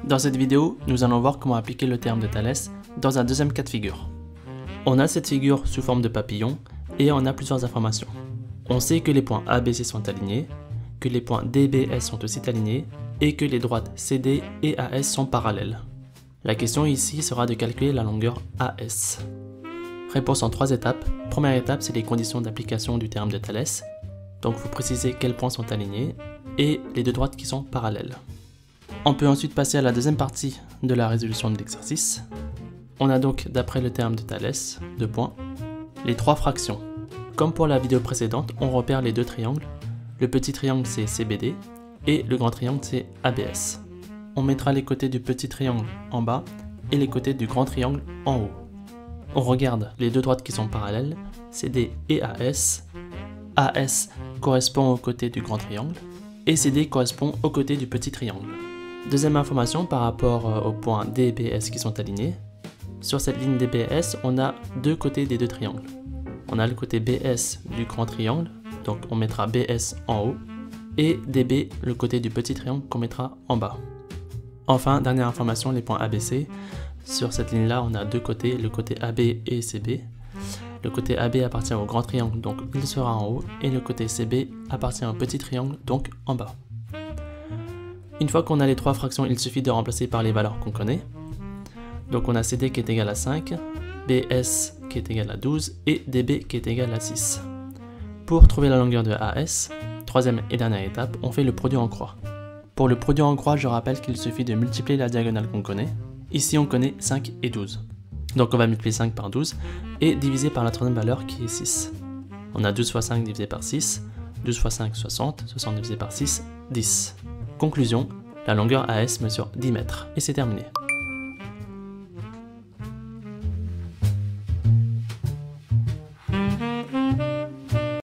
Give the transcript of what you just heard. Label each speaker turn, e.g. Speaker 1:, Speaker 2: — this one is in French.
Speaker 1: Dans cette vidéo, nous allons voir comment appliquer le théorème de Thalès dans un deuxième cas de figure. On a cette figure sous forme de papillon et on a plusieurs informations. On sait que les points ABC sont alignés, que les points DBS sont aussi alignés et que les droites CD et AS sont parallèles. La question ici sera de calculer la longueur AS. Réponse en 3 étapes. Première étape, c'est les conditions d'application du théorème de Thalès. Donc vous précisez quels points sont alignés et les deux droites qui sont parallèles. On peut ensuite passer à la deuxième partie de la résolution de l'exercice. On a donc, d'après le théorème de Thalès, 2 points, les 3 fractions. Comme pour la vidéo précédente, on repère les 2 triangles. Le petit triangle c'est CBD et le grand triangle c'est ABS. On mettra les côtés du petit triangle en bas et les côtés du grand triangle en haut. On regarde les deux droites qui sont parallèles, CD et AS. AS correspond au côté du grand triangle et CD correspond au côté du petit triangle. Deuxième information par rapport aux points D et BS qui sont alignés. Sur cette ligne DBS, on a deux côtés des deux triangles. On a le côté BS du grand triangle, donc on mettra BS en haut, et DB, le côté du petit triangle qu'on mettra en bas. Enfin, dernière information, les points ABC. Sur cette ligne-là, on a deux côtés, le côté AB et CB. Le côté AB appartient au grand triangle, donc il sera en haut, et le côté CB appartient au petit triangle, donc en bas. Une fois qu'on a les 3 fractions, il suffit de remplacer par les valeurs qu'on connaît. Donc on a CD qui est égal à 5, BS qui est égal à 12 et DB qui est égal à 6. Pour trouver la longueur de AS, troisième et dernière étape, on fait le produit en croix. Pour le produit en croix, je rappelle qu'il suffit de multiplier la diagonale qu'on connaît. Ici on connaît 5 et 12. Donc on va multiplier 5 par 12 et diviser par la troisième valeur qui est 6. On a 12 fois 5 divisé par 6, 12 fois 5 60, 60 divisé par 6, 10. Conclusion, la longueur AS mesure 10 mètres. Et c'est terminé.